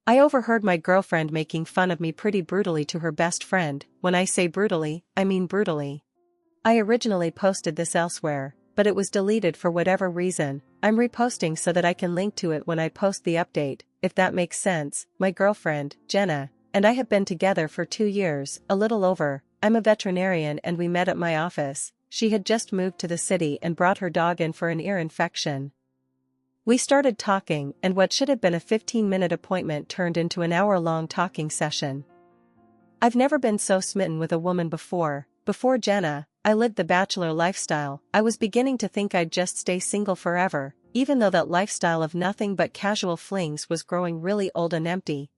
I overheard my girlfriend making fun of me pretty brutally to her best friend. When I say brutally, I mean brutally. I originally posted this elsewhere, but it was deleted for whatever reason. I'm reposting so that I can link to it when I post the update, if that makes sense. My girlfriend, Jenna, and I have been together for 2 years, a little over. I'm a veterinarian and we met at my office. She had just moved to the city and brought her dog in for an ear infection. We started talking, and what should have been a 15-minute appointment turned into an hour-long talking session. I've never been so smitten with a woman before. Before Jenna, I lived the bachelor lifestyle. I was beginning to think I'd just stay single forever, even though that lifestyle of nothing but casual flings was growing really old and empty.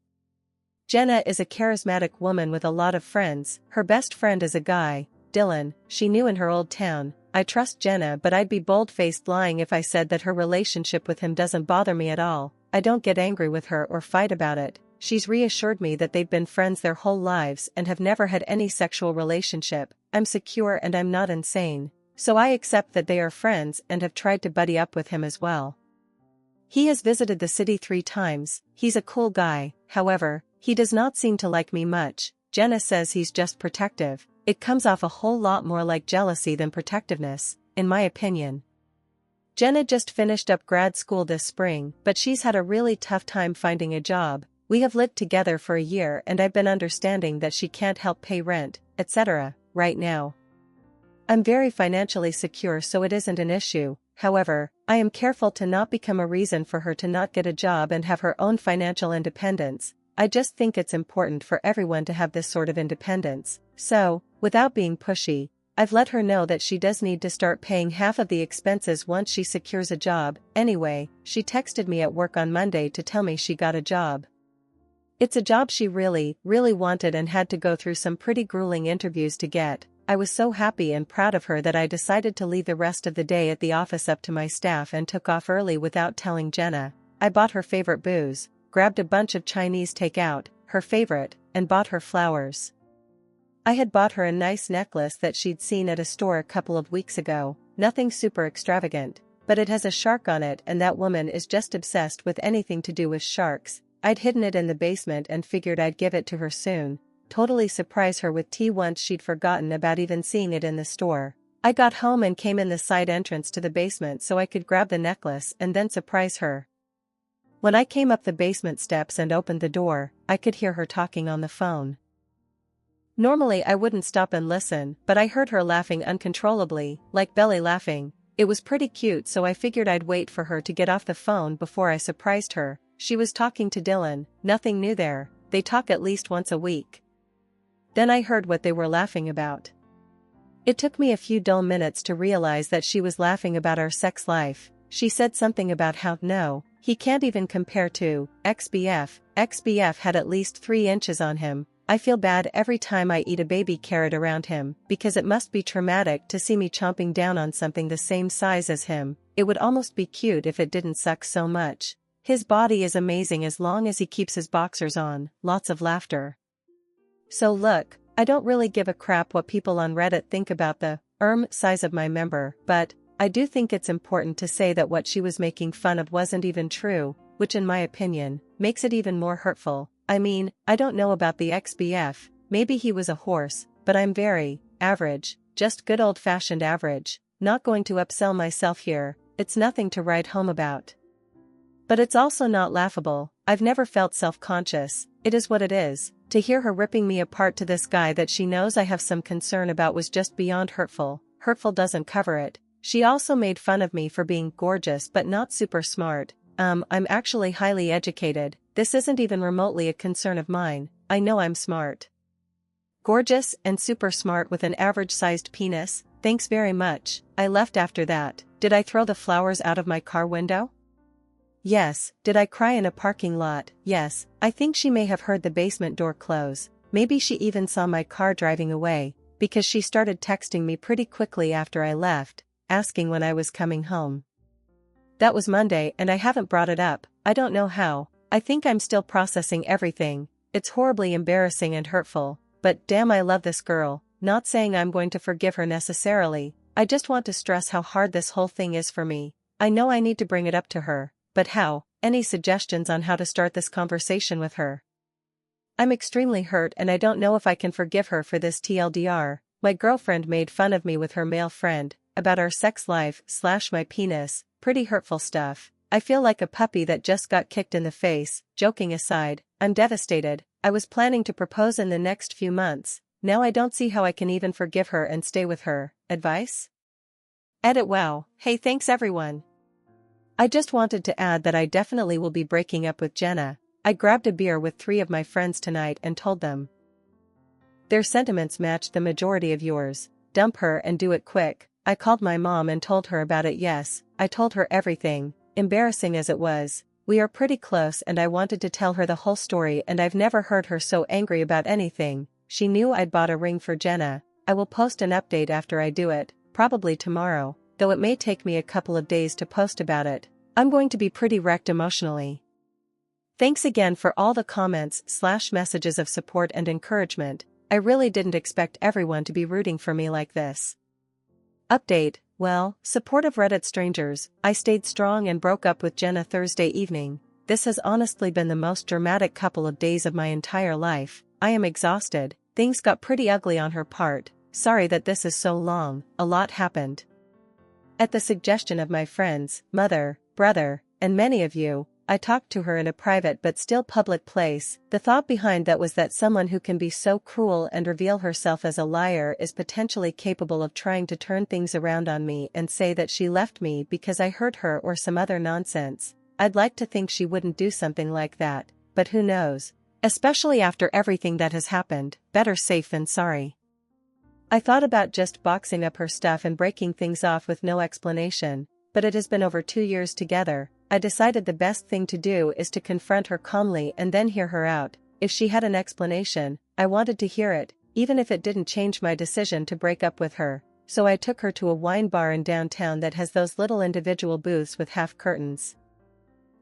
Jenna is a charismatic woman with a lot of friends. Her best friend is a guy, Dylan, she knew in her old town. I trust Jenna, but I'd be bold-faced lying if I said that her relationship with him doesn't bother me at all. I don't get angry with her or fight about it. She's reassured me that they've been friends their whole lives and have never had any sexual relationship. I'm secure and I'm not insane, so I accept that they are friends and have tried to buddy up with him as well. He has visited the city 3 times. He's a cool guy, however, he does not seem to like me much. Jenna says he's just protective. It comes off a whole lot more like jealousy than protectiveness, in my opinion. Jenna just finished up grad school this spring, but she's had a really tough time finding a job. We have lived together for a year and I've been understanding that she can't help pay rent, etc., right now. I'm very financially secure, so it isn't an issue. However, I am careful to not become a reason for her to not get a job and have her own financial independence. I just think it's important for everyone to have this sort of independence. So, without being pushy, I've let her know that she does need to start paying half of the expenses once she secures a job. Anyway, she texted me at work on Monday to tell me she got a job. It's a job she really wanted and had to go through some pretty grueling interviews to get. I was so happy and proud of her that I decided to leave the rest of the day at the office up to my staff and took off early without telling Jenna. I bought her favorite booze, grabbed a bunch of Chinese takeout, her favorite, and bought her flowers. I had bought her a nice necklace that she'd seen at a store a couple of weeks ago, nothing super extravagant, but it has a shark on it and that woman is just obsessed with anything to do with sharks. I'd hidden it in the basement and figured I'd give it to her soon, totally surprise her with tea once she'd forgotten about even seeing it in the store. I got home and came in the side entrance to the basement so I could grab the necklace and then surprise her. When I came up the basement steps and opened the door, I could hear her talking on the phone. Normally I wouldn't stop and listen, but I heard her laughing uncontrollably, like belly laughing. It was pretty cute, so I figured I'd wait for her to get off the phone before I surprised her. She was talking to Dylan, nothing new there, they talk at least once a week. Then I heard what they were laughing about. It took me a few dull minutes to realize that she was laughing about our sex life. She said something about how, no, he can't even compare to XBF. XBF had at least 3 inches on him. I feel bad every time I eat a baby carrot around him, because it must be traumatic to see me chomping down on something the same size as him. It would almost be cute if it didn't suck so much. His body is amazing as long as he keeps his boxers on. Lots of laughter. So look, I don't really give a crap what people on Reddit think about the size of my member, but I do think it's important to say that what she was making fun of wasn't even true, which in my opinion, makes it even more hurtful. I mean, I don't know about the XBF, maybe he was a horse, but I'm very average, just good old-fashioned average. Not going to upsell myself here, it's nothing to write home about. But it's also not laughable. I've never felt self-conscious. It is what it is. To hear her ripping me apart to this guy that she knows I have some concern about was just beyond hurtful. Hurtful doesn't cover it. She also made fun of me for being gorgeous but not super smart. I'm actually highly educated. This isn't even remotely a concern of mine. I know I'm smart. Gorgeous and super smart with an average-sized penis? Thanks very much. I left after that. Did I throw the flowers out of my car window? Yes. Did I cry in a parking lot? Yes. I think she may have heard the basement door close. Maybe she even saw my car driving away, because she started texting me pretty quickly after I left, asking when I was coming home. That was Monday and I haven't brought it up. I don't know how. I think I'm still processing everything. It's horribly embarrassing and hurtful, but damn, I love this girl. Not saying I'm going to forgive her necessarily. I just want to stress how hard this whole thing is for me. I know I need to bring it up to her, but how? Any suggestions on how to start this conversation with her? I'm extremely hurt and I don't know if I can forgive her for this TLDR. My girlfriend made fun of me with her male friend, about our sex life / my penis, pretty hurtful stuff. I feel like a puppy that just got kicked in the face. Joking aside, I'm devastated. I was planning to propose in the next few months. Now I don't see how I can even forgive her and stay with her. Advice? Edit. Wow. Hey, thanks everyone. I just wanted to add that I definitely will be breaking up with Jenna. I grabbed a beer with 3 of my friends tonight and told them. Their sentiments matched the majority of yours. Dump her and do it quick. I called my mom and told her about it. Yes, I told her everything, embarrassing as it was. We are pretty close and I wanted to tell her the whole story and I've never heard her so angry about anything. She knew I'd bought a ring for Jenna. I will post an update after I do it, probably tomorrow, though it may take me a couple of days to post about it. I'm going to be pretty wrecked emotionally. Thanks again for all the comments / messages of support and encouragement. I really didn't expect everyone to be rooting for me like this. Update. Well, supportive Reddit strangers, I stayed strong and broke up with Jenna Thursday evening. This has honestly been the most dramatic couple of days of my entire life. I am exhausted. Things got pretty ugly on her part. Sorry that this is so long. A lot happened. At the suggestion of my friends, mother, brother, and many of you, I talked to her in a private but still public place. The thought behind that was that someone who can be so cruel and reveal herself as a liar is potentially capable of trying to turn things around on me and say that she left me because I hurt her or some other nonsense. I'd like to think she wouldn't do something like that, but who knows? Especially after everything that has happened, better safe than sorry. I thought about just boxing up her stuff and breaking things off with no explanation, but it has been over 2 years together. I decided the best thing to do is to confront her calmly and then hear her out. If she had an explanation, I wanted to hear it, even if it didn't change my decision to break up with her. So I took her to a wine bar in downtown that has those little individual booths with half curtains.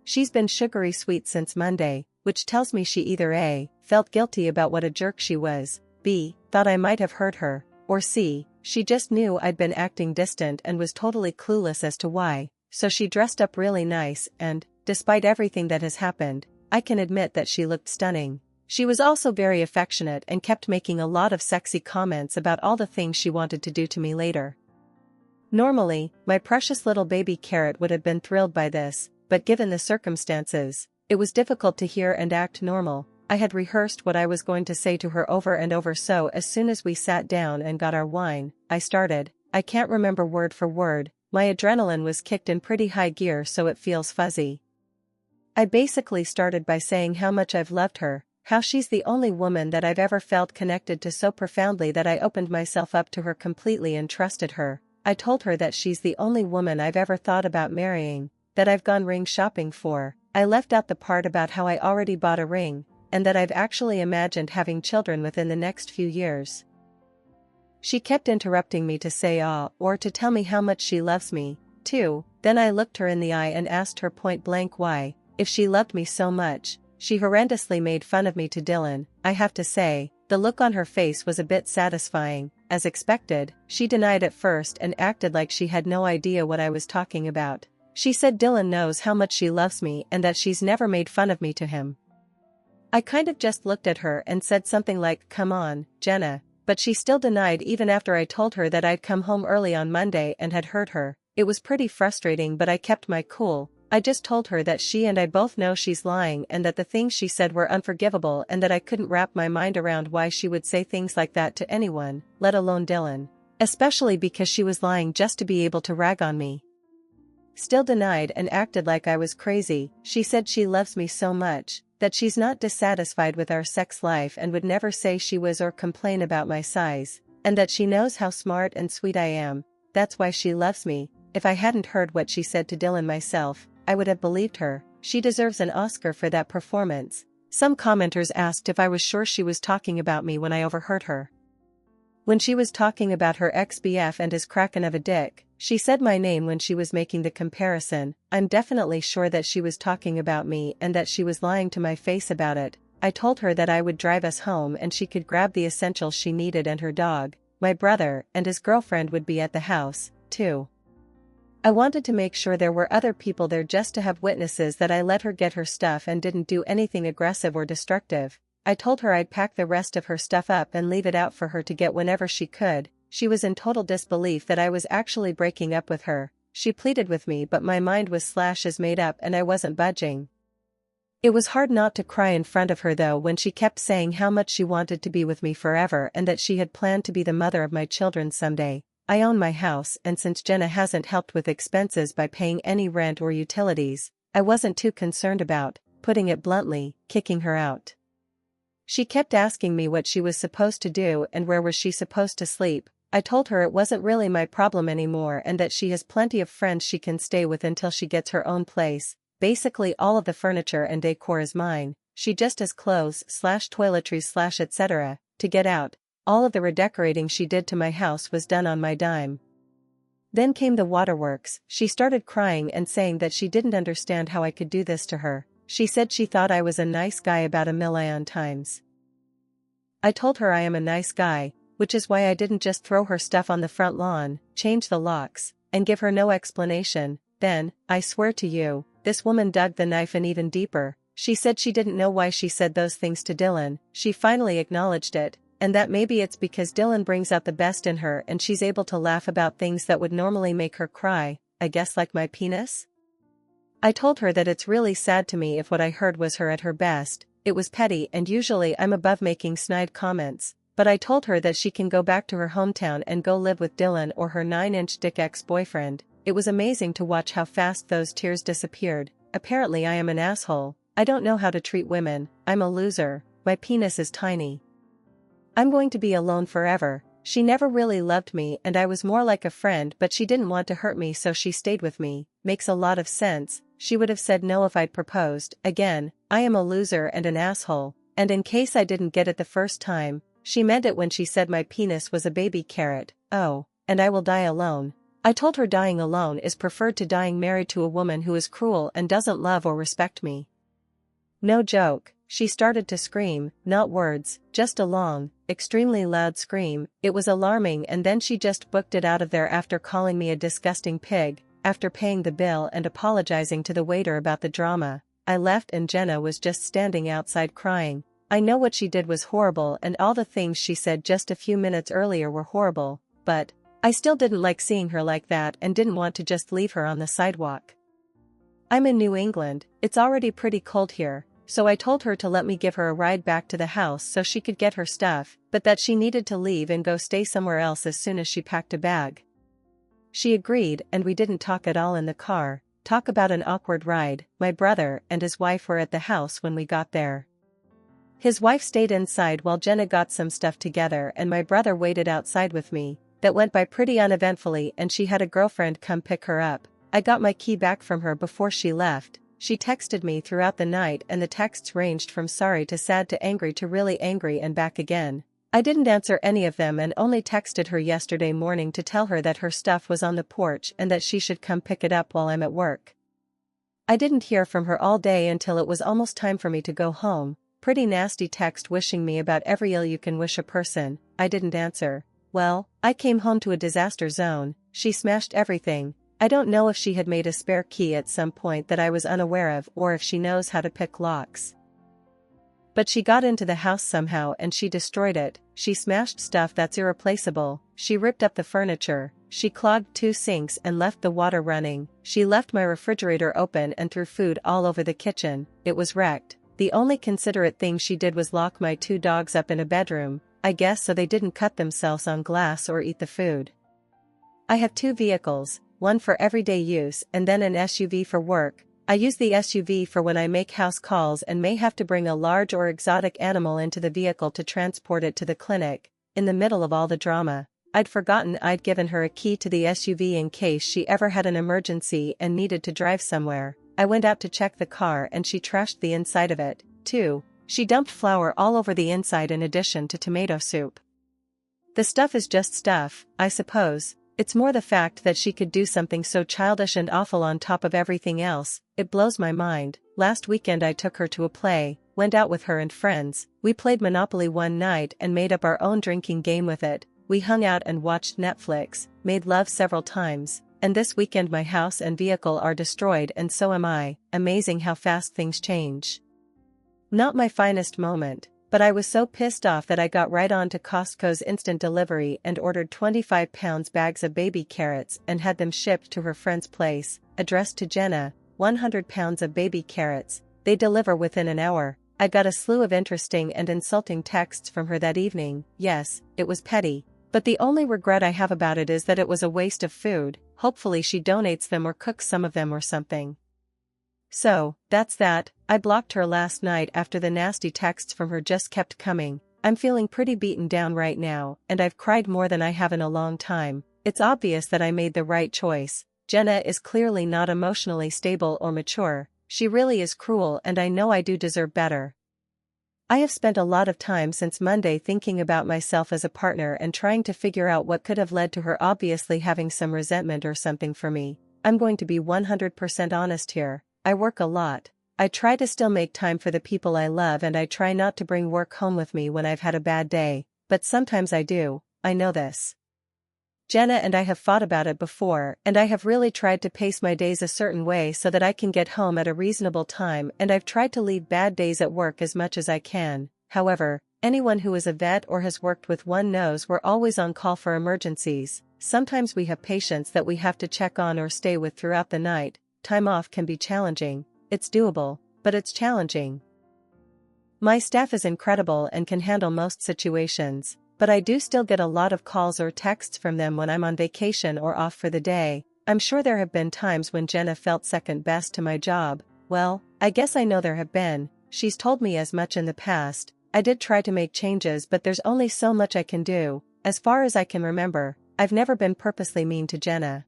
She's been sugary sweet since Monday, which tells me she either A, felt guilty about what a jerk she was, B, thought I might have hurt her, or C, she just knew I'd been acting distant and was totally clueless as to why. So she dressed up really nice and, despite everything that has happened, I can admit that she looked stunning. She was also very affectionate and kept making a lot of sexy comments about all the things she wanted to do to me later. Normally, my precious little baby Carrot would have been thrilled by this, but given the circumstances, it was difficult to hear and act normal. I had rehearsed what I was going to say to her over and over, so as soon as we sat down and got our wine, I started. I can't remember word for word. My adrenaline was kicked in pretty high gear, so it feels fuzzy. I basically started by saying how much I've loved her, how she's the only woman that I've ever felt connected to so profoundly that I opened myself up to her completely and trusted her. I told her that she's the only woman I've ever thought about marrying, that I've gone ring shopping for. I left out the part about how I already bought a ring, and that I've actually imagined having children within the next few years. She kept interrupting me to say or to tell me how much she loves me, too. Then I looked her in the eye and asked her point blank why, if she loved me so much. She horrendously made fun of me to Dylan. I have to say, the look on her face was a bit satisfying. As expected, she denied at first and acted like she had no idea what I was talking about. She said Dylan knows how much she loves me and that she's never made fun of me to him. I kind of just looked at her and said something like, "Come on, Jenna." But she still denied even after I told her that I'd come home early on Monday and had hurt her. It was pretty frustrating, but I kept my cool. I just told her that she and I both know she's lying and that the things she said were unforgivable and that I couldn't wrap my mind around why she would say things like that to anyone, let alone Dylan. Especially because she was lying just to be able to rag on me. Still denied and acted like I was crazy. She said she loves me so much, that she's not dissatisfied with our sex life and would never say she was or complain about my size, and that she knows how smart and sweet I am. That's why she loves me. If I hadn't heard what she said to Dylan myself, I would have believed her. She deserves an Oscar for that performance. Some commenters asked if I was sure she was talking about me when I overheard her. When she was talking about her ex-BF and his kraken of a dick, she said my name when she was making the comparison. I'm definitely sure that she was talking about me and that she was lying to my face about it. I told her that I would drive us home and she could grab the essentials she needed and her dog, my brother, and his girlfriend would be at the house, too. I wanted to make sure there were other people there just to have witnesses that I let her get her stuff and didn't do anything aggressive or destructive. I told her I'd pack the rest of her stuff up and leave it out for her to get whenever she could. She was in total disbelief that I was actually breaking up with her. She pleaded with me, but my mind was as made up and I wasn't budging. It was hard not to cry in front of her though when she kept saying how much she wanted to be with me forever and that she had planned to be the mother of my children someday. I own my house, and since Jenna hasn't helped with expenses by paying any rent or utilities, I wasn't too concerned about, putting it bluntly, kicking her out. She kept asking me what she was supposed to do and where was she supposed to sleep. I told her it wasn't really my problem anymore and that she has plenty of friends she can stay with until she gets her own place. Basically all of the furniture and decor is mine. She just has clothes / toiletries / etc. to get out. All of the redecorating she did to my house was done on my dime. Then came the waterworks. She started crying and saying that she didn't understand how I could do this to her. She said she thought I was a nice guy about a million times. I told her I am a nice guy, which is why I didn't just throw her stuff on the front lawn, change the locks, and give her no explanation. Then, I swear to you, this woman dug the knife in even deeper. She said she didn't know why she said those things to Dylan. She finally acknowledged it, and that maybe it's because Dylan brings out the best in her and she's able to laugh about things that would normally make her cry, I guess like my penis? I told her that it's really sad to me if what I heard was her at her best. It was petty and usually I'm above making snide comments, but I told her that she can go back to her hometown and go live with Dylan or her 9-inch dick ex-boyfriend. It was amazing to watch how fast those tears disappeared. Apparently I am an asshole. I don't know how to treat women. I'm a loser. My penis is tiny. I'm going to be alone forever. She never really loved me and I was more like a friend, but she didn't want to hurt me so she stayed with me. Makes a lot of sense. She would have said no if I'd proposed. Again, I am a loser and an asshole, and in case I didn't get it the first time, she meant it when she said my penis was a baby carrot. Oh, and I will die alone. I told her dying alone is preferred to dying married to a woman who is cruel and doesn't love or respect me. No joke. She started to scream, not words, just a long, extremely loud scream. It was alarming, and then she just booked it out of there after calling me a disgusting pig. After paying the bill and apologizing to the waiter about the drama, I left and Jenna was just standing outside crying. I know what she did was horrible and all the things she said just a few minutes earlier were horrible, but I still didn't like seeing her like that and didn't want to just leave her on the sidewalk. I'm in New England, it's already pretty cold here. So I told her to let me give her a ride back to the house so she could get her stuff, but that she needed to leave and go stay somewhere else as soon as she packed a bag. She agreed and we didn't talk at all in the car. Talk about an awkward ride. My brother and his wife were at the house when we got there. His wife stayed inside while Jenna got some stuff together and my brother waited outside with me. That went by pretty uneventfully and she had a girlfriend come pick her up. I got my key back from her before she left. She texted me throughout the night and the texts ranged from sorry to sad to angry to really angry and back again. I didn't answer any of them and only texted her yesterday morning to tell her that her stuff was on the porch and that she should come pick it up while I'm at work. I didn't hear from her all day until it was almost time for me to go home. Pretty nasty text wishing me about every ill you can wish a person. I didn't answer. Well, I came home to a disaster zone. She smashed everything. I don't know if she had made a spare key at some point that I was unaware of or if she knows how to pick locks. But she got into the house somehow and she destroyed it. She smashed stuff that's irreplaceable. She ripped up the furniture. She clogged 2 sinks and left the water running. She left my refrigerator open and threw food all over the kitchen. It was wrecked. The only considerate thing she did was lock my 2 dogs up in a bedroom, I guess so they didn't cut themselves on glass or eat the food. I have 2 vehicles. One for everyday use and then an SUV for work. I use the SUV for when I make house calls and may have to bring a large or exotic animal into the vehicle to transport it to the clinic. In the middle of all the drama, I'd forgotten I'd given her a key to the SUV in case she ever had an emergency and needed to drive somewhere. I went out to check the car and she trashed the inside of it, too. She dumped flour all over the inside in addition to tomato soup. The stuff is just stuff, I suppose. It's more the fact that she could do something so childish and awful on top of everything else. It blows my mind. Last weekend I took her to a play, went out with her and friends. We played Monopoly one night and made up our own drinking game with it. We hung out and watched Netflix, made love several times. and this weekend my house and vehicle are destroyed and so am I. Amazing how fast things change. Not my finest moment, but I was so pissed off that I got right on to Costco's instant delivery and ordered 25-pound bags of baby carrots and had them shipped to her friend's place, addressed to Jenna, 100 pounds of baby carrots. They deliver within an hour. I got a slew of interesting and insulting texts from her that evening. Yes, it was petty. But the only regret I have about it is that it was a waste of food. Hopefully she donates them or cooks some of them or something. So, that's that. I blocked her last night after the nasty texts from her just kept coming. I'm feeling pretty beaten down right now, and I've cried more than I have in a long time. It's obvious that I made the right choice. Jenna is clearly not emotionally stable or mature. She really is cruel and I know I do deserve better. I have spent a lot of time since Monday thinking about myself as a partner and trying to figure out what could have led to her obviously having some resentment or something for me. I'm going to be 100% honest here. I work a lot. I try to still make time for the people I love and I try not to bring work home with me when I've had a bad day, but sometimes I do. I know this. Jenna and I have fought about it before and I have really tried to pace my days a certain way so that I can get home at a reasonable time and I've tried to leave bad days at work as much as I can. However, anyone who is a vet or has worked with one knows we're always on call for emergencies. Sometimes we have patients that we have to check on or stay with throughout the night. Time off can be challenging. It's doable, but it's challenging. My staff is incredible and can handle most situations. But I do still get a lot of calls or texts from them when I'm on vacation or off for the day. I'm sure there have been times when Jenna felt second best to my job. Well, I guess I know there have been. She's told me as much in the past. I did try to make changes but there's only so much I can do. As far as I can remember, I've never been purposely mean to Jenna.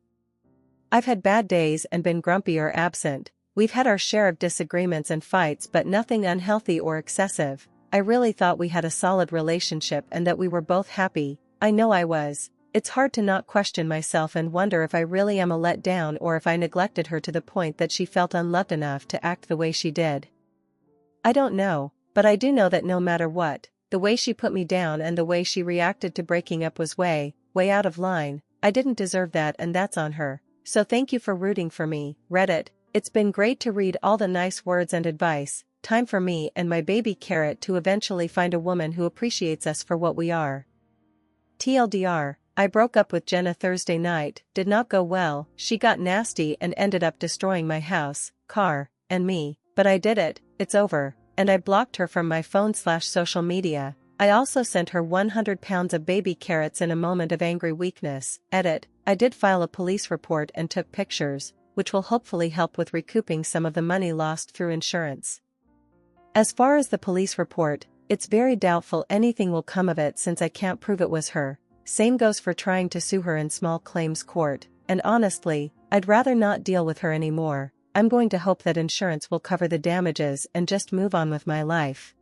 I've had bad days and been grumpy or absent. We've had our share of disagreements and fights but nothing unhealthy or excessive. I really thought we had a solid relationship and that we were both happy. I know I was. It's hard to not question myself and wonder if I really am a letdown or if I neglected her to the point that she felt unloved enough to act the way she did. I don't know, but I do know that no matter what, the way she put me down and the way she reacted to breaking up was way out of line. I didn't deserve that and that's on her. So thank you for rooting for me, Reddit. It's been great to read all the nice words and advice. Time for me and my baby carrot to eventually find a woman who appreciates us for what we are. TLDR, I broke up with Jenna Thursday night, did not go well, she got nasty and ended up destroying my house, car, and me, but I did it, it's over, and I blocked her from my phone/social media. I also sent her 100 pounds of baby carrots in a moment of angry weakness. Edit, I did file a police report and took pictures, which will hopefully help with recouping some of the money lost through insurance. As far as the police report, it's very doubtful anything will come of it since I can't prove it was her. Same goes for trying to sue her in small claims court, and honestly, I'd rather not deal with her anymore. I'm going to hope that insurance will cover the damages and just move on with my life.